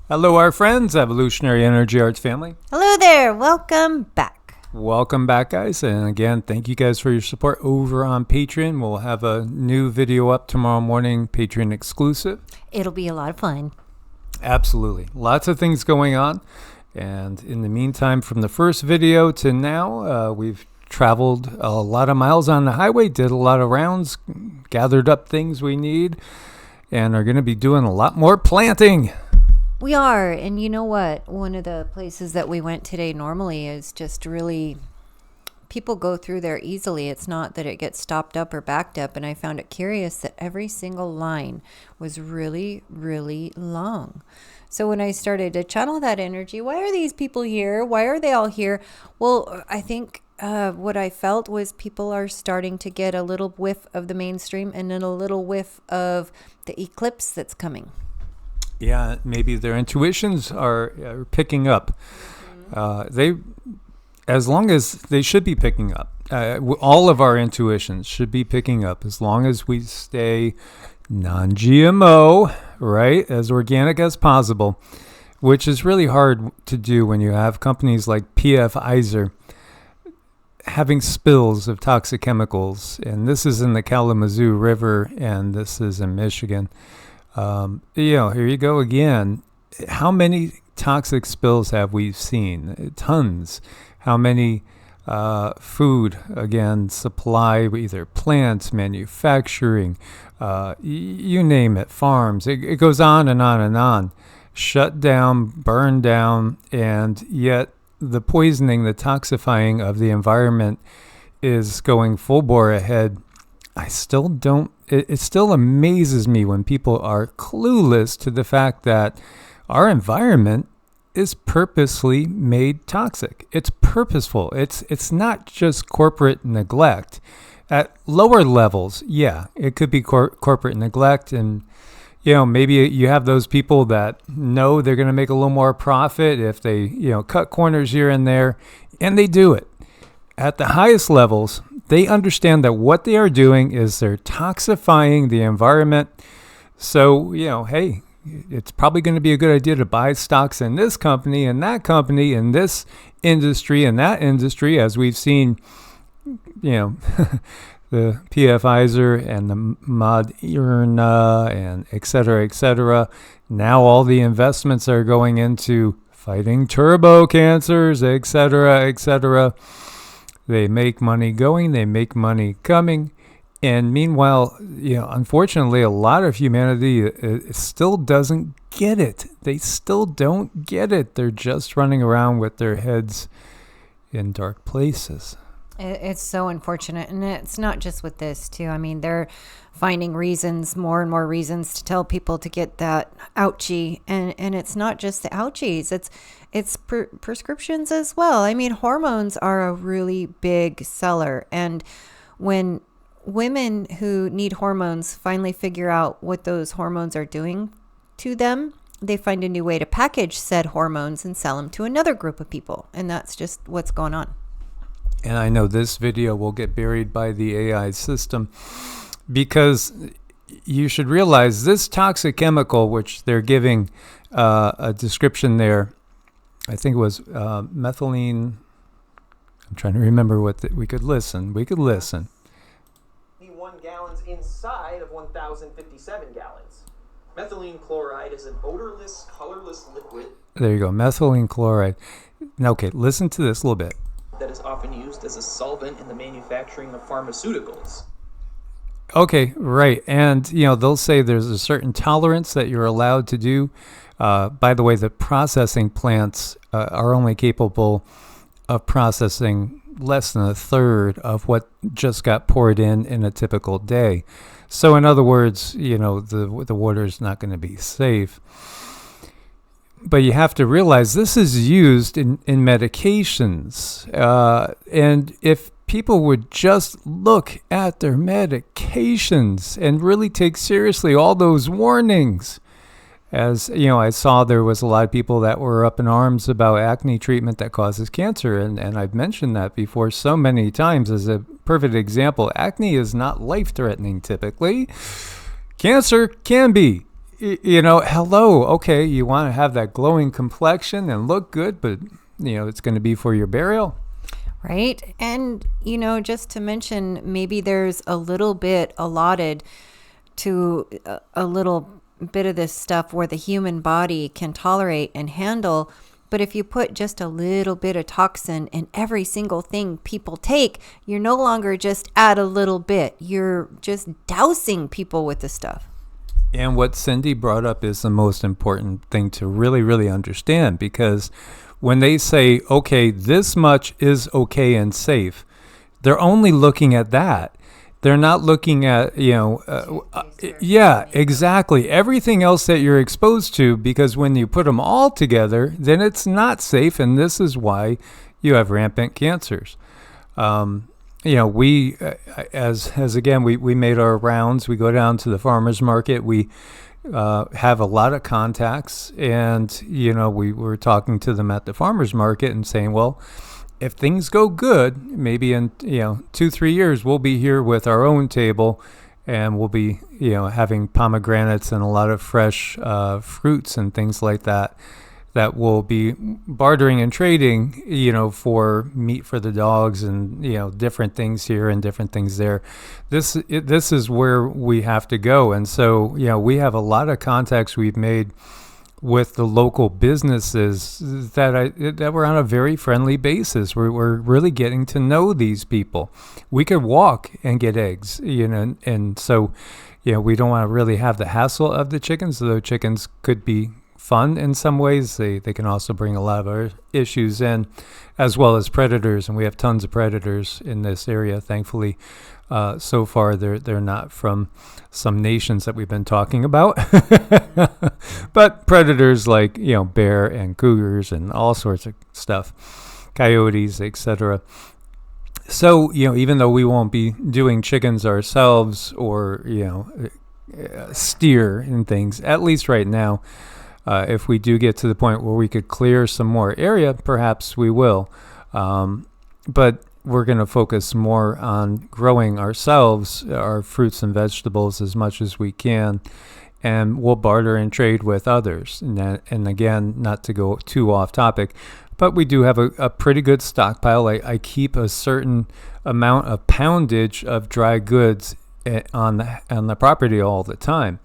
Hello, our friends, Evolutionary Energy Arts family. Hello there. Welcome back. Welcome back, guys. And again, thank you guys for your support over on Patreon. We'll have a new video up tomorrow morning, Patreon exclusive. It'll be a lot of fun. Absolutely. Lots of things going on. And in the meantime, from the first video to now, we've traveled a lot of miles on the highway, did a lot of rounds, gathered up things we need, and are going to be doing a lot more planting. We are. And you know what? One of the places that we went today normally is just really, people go through there easily. It's not that it gets stopped up or backed up. And I found it curious that every single line was really, really long. So when I started to channel that energy, why are these people here? Why are they all here? Well, I think what I felt was people are starting to get a little whiff of the mainstream and then a little whiff of the eclipse that's coming. Yeah, maybe their intuitions are picking up. As long as they should be picking up. All of our intuitions should be picking up as long as we stay non-GMO, right, as organic as possible, which is really hard to do when you have companies like Pfizer having spills of toxic chemicals. And this is in the Kalamazoo River, and this is in Michigan. Here you go again. How many toxic spills have we seen? Tons. How many food, again, supply, either plants, manufacturing, you name it, farms. It goes on and on and on. Shut down, burned down, and yet the poisoning, the toxifying of the environment is going full bore ahead. I still don't, it still amazes me when people are clueless to the fact that our environment is purposely made toxic. It's purposeful. It's not just corporate neglect. At lower levels, yeah, it could be corporate neglect, and maybe you have those people that know they're going to make a little more profit if they cut corners here and there, and they do it. At the highest levels, they understand that what they are doing is they're toxifying the environment. So, hey, it's probably going to be a good idea to buy stocks in this company and that company and this industry and that industry, as we've seen, the Pfizer and the Moderna and et cetera, et cetera. Now all the investments are going into fighting turbo cancers, et cetera, et cetera. They make money going, they make money coming. And meanwhile, unfortunately, a lot of humanity still doesn't get it. They still don't get it. They're just running around with their heads in dark places. It's so unfortunate. And it's not just with this, too. I mean, they're finding reasons, more and more reasons to tell people to get that ouchie. And it's not just the ouchies. It's prescriptions as well. I mean, hormones are a really big seller. And when women who need hormones finally figure out what those hormones are doing to them, they find a new way to package said hormones and sell them to another group of people. And that's just what's going on. And I know this video will get buried by the AI system, because you should realize this toxic chemical, which they're giving a description there, I think it was methylene. I'm trying to remember we could listen. 1 gallons inside of 1,057 gallons. Methylene chloride is an odorless, colorless liquid. There you go, methylene chloride. Now, okay, listen to this a little bit. That is often used as a solvent in the manufacturing of pharmaceuticals. Okay, right. And, they'll say there's a certain tolerance that you're allowed to do. By the way, the processing plants are only capable of processing less than a third of what just got poured in a typical day. So in other words, the water is not going to be safe. But you have to realize this is used in medications. And if people would just look at their medications and really take seriously all those warnings. As I saw there was a lot of people that were up in arms about acne treatment that causes cancer. And I've mentioned that before so many times as a perfect example. Acne is not life-threatening typically. Cancer can be. hello, okay, you want to have that glowing complexion and look good, but, it's going to be for your burial. Right. And, just to mention, maybe there's a little bit allotted to a little bit of this stuff where the human body can tolerate and handle. But if you put just a little bit of toxin in every single thing people take, you're no longer just add a little bit. You're just dousing people with the stuff. And what Cindy brought up is the most important thing to really, really understand, because when they say, okay, this much is okay and safe, they're only looking at that. They're not looking at, exactly, everything else that you're exposed to, because when you put them all together, then it's not safe. And this is why you have rampant cancers. We, again, we made our rounds. We go down to the farmer's market. We have a lot of contacts, and, we were talking to them at the farmer's market and saying, well, if things go good, maybe in 2-3 years, we'll be here with our own table, and we'll be having pomegranates and a lot of fresh fruits and things like that we'll be bartering and trading, for meat for the dogs and different things here and different things there. This is where we have to go, and so we have a lot of contacts we've made with the local businesses that we're on a very friendly basis. We're really getting to know these people. We could walk and get eggs, and so, we don't want to really have the hassle of the chickens, though chickens could be fun in some ways. They can also bring a lot of our issues in, as well as predators, and we have tons of predators in this area, thankfully. So far, they're not from some nations that we've been talking about, but predators like bear and cougars and all sorts of stuff, coyotes, etc. So even though we won't be doing chickens ourselves or steer and things, at least right now, if we do get to the point where we could clear some more area, perhaps we will. But we're going to focus more on growing ourselves, our fruits and vegetables, as much as we can, and we'll barter and trade with others. And again, not to go too off topic, but we do have a pretty good stockpile. I keep a certain amount of poundage of dry goods on the property all the time.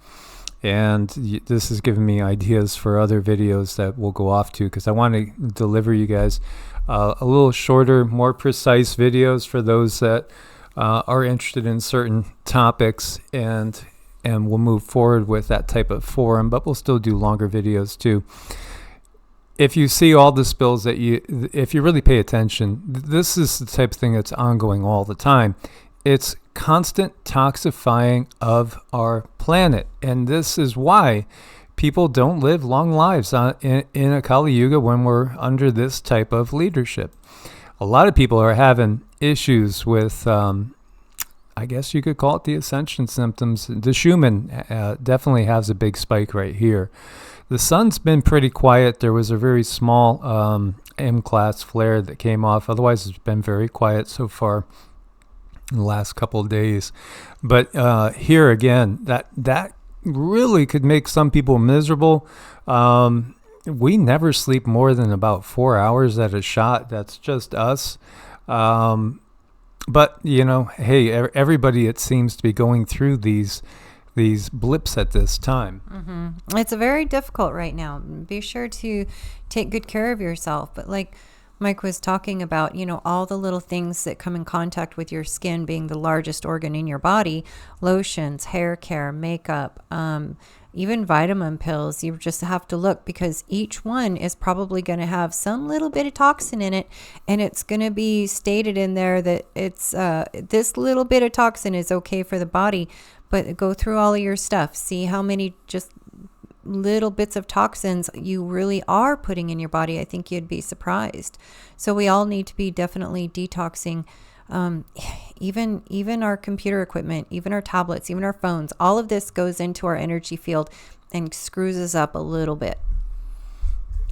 And this has given me ideas for other videos that we'll go off to, because I want to deliver you guys a little shorter, more precise videos for those that are interested in certain topics, and we'll move forward with that type of forum, but we'll still do longer videos too. If you see all the spills if you really pay attention, this is the type of thing that's ongoing all the time. It's constant toxifying of our planet, and this is why people don't live long lives in a Kali Yuga when we're under this type of leadership. A lot of people are having issues with, I guess you could call it the Ascension Symptoms. The Schumann definitely has a big spike right here. The sun's been pretty quiet. There was a very small M-class flare that came off. Otherwise, it's been very quiet so far in the last couple of days. But here again, that really could make some people miserable. We never sleep more than about 4 hours at a shot. That's just us. But hey, everybody, it seems to be going through these blips at this time. Mm-hmm. It's very difficult right now. Be sure to take good care of yourself. But like Mike was talking about, all the little things that come in contact with your skin being the largest organ in your body, lotions, hair care, makeup, even vitamin pills. You just have to look, because each one is probably going to have some little bit of toxin in it, and it's going to be stated in there that it's this little bit of toxin is okay for the body. But go through all of your stuff, see how many just little bits of toxins you really are putting in your body. I think you'd be surprised. So we all need to be definitely detoxing. Even our computer equipment, even our tablets, even our phones, all of this goes into our energy field and screws us up a little bit.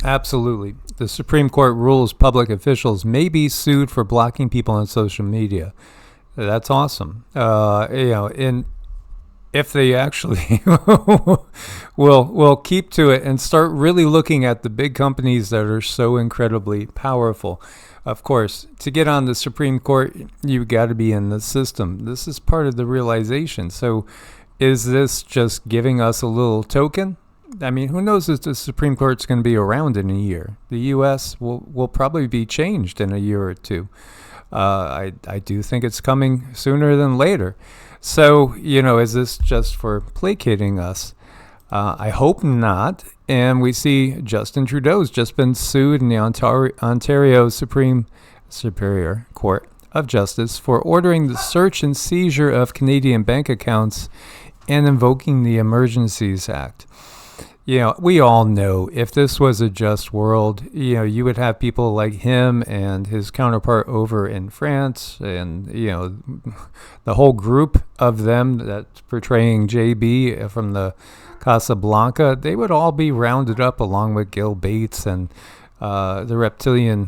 Absolutely. The Supreme Court rules public officials may be sued for blocking people on social media. That's awesome. if they actually will keep to it and start really looking at the big companies that are so incredibly powerful. Of course, to get on the Supreme Court, you've got to be in the system. This is part of the realization. So is this just giving us a little token? I mean, who knows if the Supreme Court's going to be around in a year? The U.S. will probably be changed in a year or two. I do think it's coming sooner than later. So, is this just for placating us? I hope not. And we see Justin Trudeau's just been sued in the Ontario Superior Court of Justice for ordering the search and seizure of Canadian bank accounts and invoking the Emergencies Act. We all know if this was a just world, you would have people like him and his counterpart over in France and, the whole group of them that's portraying JB from the Casablanca, they would all be rounded up along with Gil Bates and the reptilian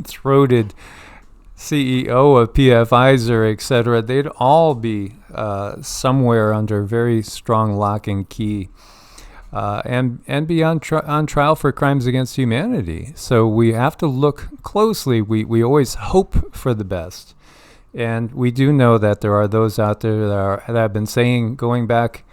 throated CEO of PF-Pfizer, etc. They'd all be somewhere under very strong lock and key. And be on trial for crimes against humanity. So we have to look closely. We always hope for the best. And we do know that there are those out there that have been saying, going back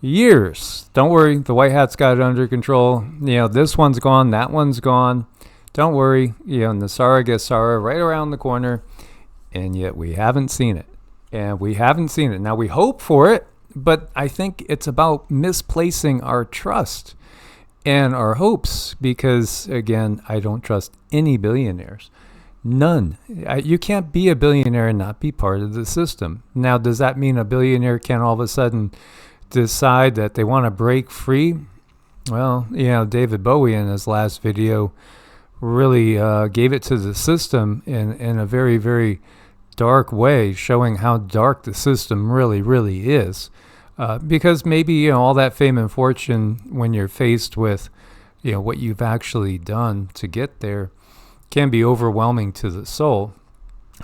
years, don't worry, the White Hat's got it under control. This one's gone, that one's gone. Don't worry, Nasara Gesara right around the corner. And yet we haven't seen it. And we haven't seen it. Now we hope for it. But I think it's about misplacing our trust and our hopes because, again, I don't trust any billionaires. None. You can't be a billionaire and not be part of the system. Now, does that mean a billionaire can all of a sudden decide that they want to break free? Well, David Bowie in his last video really gave it to the system in a very, very dark way, showing how dark the system really, really is. Because maybe, all that fame and fortune, when you're faced with, what you've actually done to get there, can be overwhelming to the soul.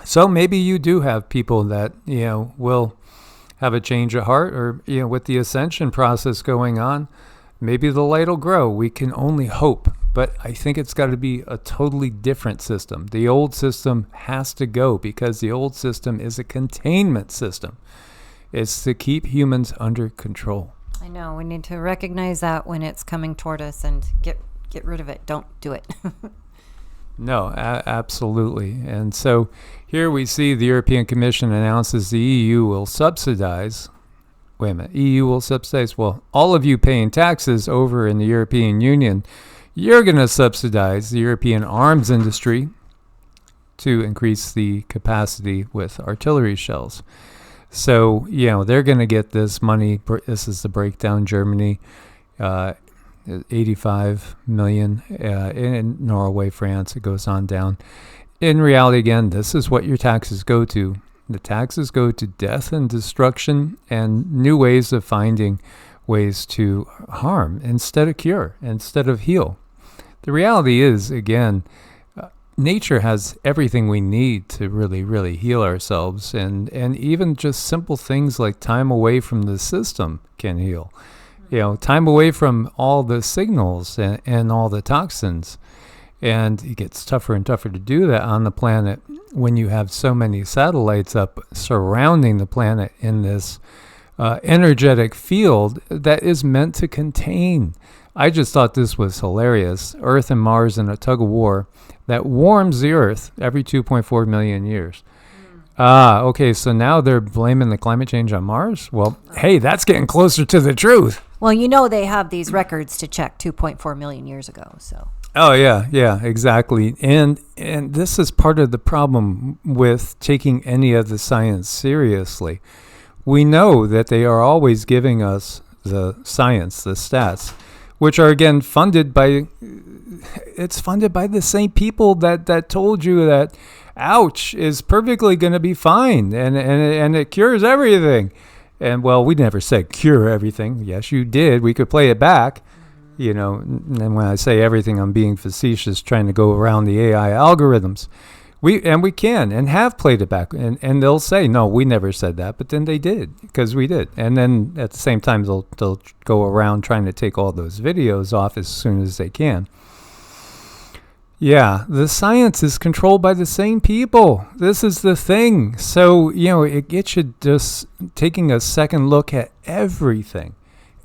So maybe you do have people that, will have a change of heart or, with the ascension process going on, maybe the light will grow. We can only hope. But I think it's got to be a totally different system. The old system has to go because the old system is a containment system. It's to keep humans under control. I know. We need to recognize that when it's coming toward us and get rid of it. Don't do it. No, absolutely. And so here we see the European Commission announces the EU will subsidize. Wait a minute. EU will subsidize. Well, all of you paying taxes over in the European Union, you're going to subsidize the European arms industry to increase the capacity with artillery shells. So, they're going to get this money. This is the breakdown. Germany, 85 million. In Norway, France, it goes on down. In reality, again, this is what your taxes go to. The taxes go to death and destruction and new ways of finding ways to harm instead of cure, instead of heal. The reality is, again, nature has everything we need to really, really heal ourselves. And even just simple things like time away from the system can heal. Time away from all the signals and all the toxins. And it gets tougher and tougher to do that on the planet when you have so many satellites up surrounding the planet in this energetic field that is meant to contain. I just thought this was hilarious. Earth and Mars in a tug of war that warms the Earth every 2.4 million years. Okay, so now they're blaming the climate change on Mars? Well, hey, that's getting closer to the truth. Well, they have these records to check 2.4 million years ago, so. Oh, yeah, exactly. And this is part of the problem with taking any of the science seriously. We know that they are always giving us the science, the stats, which are, again, funded by the same people that told you that, ouch, is perfectly going to be fine and it cures everything. And, well, we never said cure everything. Yes, you did. We could play it back. And when I say everything, I'm being facetious, trying to go around the AI algorithms. We can and have played it back, and they'll say, no, we never said that, but then they did, because we did. And then at the same time, they'll go around trying to take all those videos off as soon as they can. Yeah, the science is controlled by the same people. This is the thing. So, it gets you just taking a second look at everything.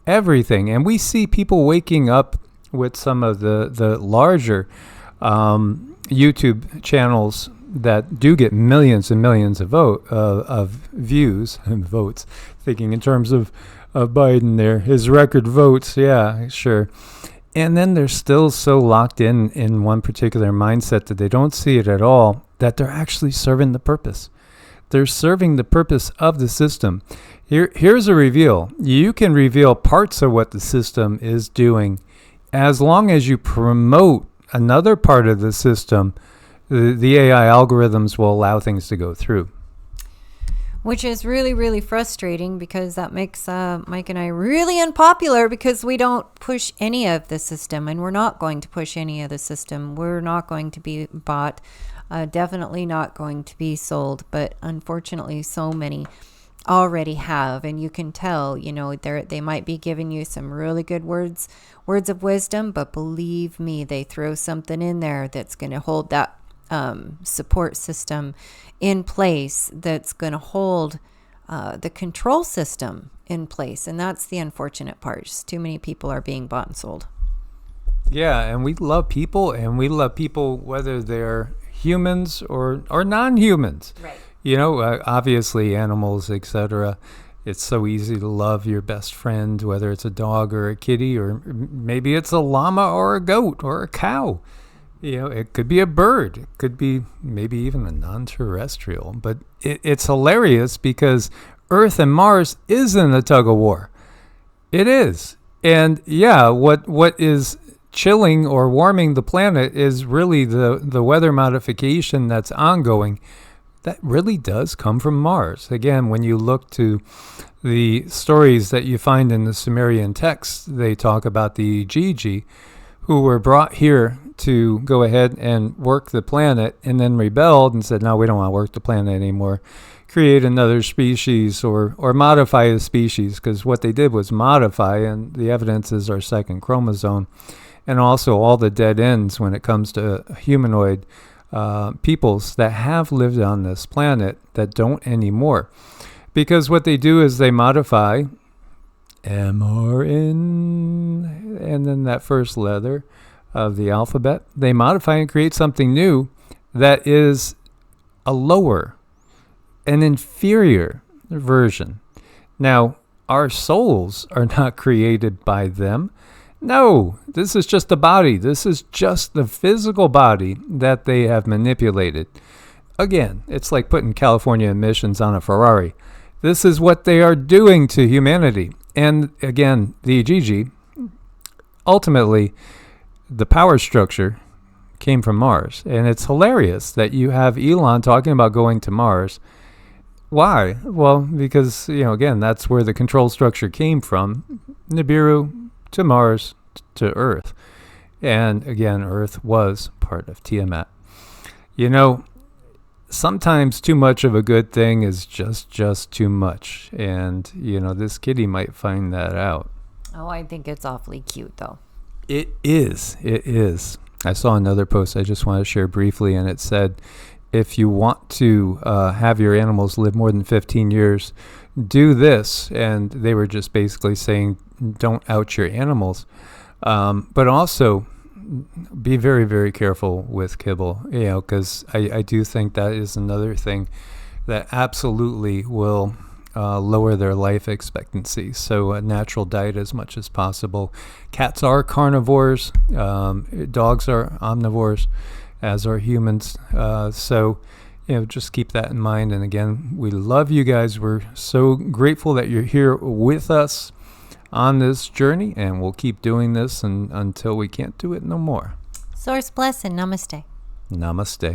And we see people waking up with some of the larger YouTube channels that do get millions and millions of views and votes. Thinking in terms of Biden there, his record votes. Yeah, sure. And then they're still so locked in one particular mindset that they don't see it at all, that they're actually serving the purpose. They're serving the purpose of the system. Here's a reveal. You can reveal parts of what the system is doing as long as you promote another part of the system. The AI algorithms will allow things to go through. Which is really, really frustrating, because that makes Mike and I really unpopular, because we don't push any of the system, and we're not going to push any of the system. We're not going to be bought, definitely not going to be sold, but unfortunately so many already have. And you can tell, they might be giving you some really good words of wisdom, but believe me, they throw something in there that's going to hold that support system in place, that's going to hold the control system in place. And that's the unfortunate part. Just too many people are being bought and sold. Yeah, and we love people, whether they're humans or non-humans. Right. Obviously animals, etc. It's so easy to love your best friend, whether it's a dog or a kitty, or maybe it's a llama or a goat or a cow. It could be a bird. It could be maybe even a non-terrestrial. But it's hilarious, because Earth and Mars is in a tug of war. It is. And yeah, what is chilling or warming the planet is really the weather modification that's ongoing. That really does come from Mars. Again, when you look to the stories that you find in the Sumerian texts, they talk about the Gigi, who were brought here to go ahead and work the planet, and then rebelled and said, no, we don't want to work the planet anymore. Create another species or modify a species, because what they did was modify, and the evidence is our second chromosome, and also all the dead ends when it comes to humanoid peoples that have lived on this planet that don't anymore. Because what they do is they modify MRN, and then that first letter of the alphabet. They modify and create something new that is a lower, an inferior version. Now, our souls are not created by them. No, this is just the body. This is just the physical body that they have manipulated. Again, it's like putting California emissions on a Ferrari. This is what they are doing to humanity. And again, the Gigi, ultimately, the power structure came from Mars. And it's hilarious that you have Elon talking about going to Mars. Why? Well, because, again, that's where the control structure came from. Nibiru to Mars to Earth. And again, Earth was part of Tiamat. Sometimes too much of a good thing is just too much. And, this kitty might find that out. Oh, I think it's awfully cute, though. It is. I saw another post I just want to share briefly, and it said, if you want to have your animals live more than 15 years, do this. And they were just basically saying, don't out your animals. But also, be very, very careful with kibble, because I do think that is another thing that absolutely will lower their life expectancy. So a natural diet as much as possible. Cats are carnivores. Dogs are omnivores, as are humans. So just keep that in mind. And again, we love you guys. We're so grateful that you're here with us on this journey, and we'll keep doing this until we can't do it no more. Source bless and namaste. Namaste.